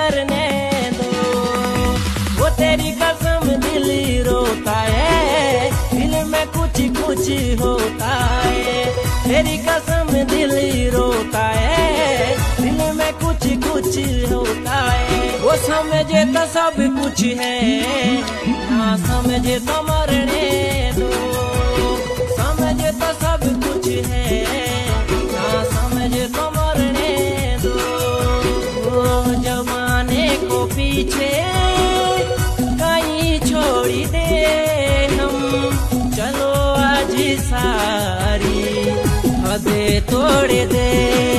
करने दो। वो तेरी कसम दिल रोता है, दिल में कुछ कुछ होता है। तेरी कसम दिल रोता है, दिल में कुछ कुछ होता है। वो समझे तो सब कुछ है, ना समझे तो मरने दो। समझे तो सब कुछ है, ना समझे तो मरने दो। वो जमाने को पीछे कहीं छोड़ी दे हम, चलो आज सारी हदें तोड़ दे।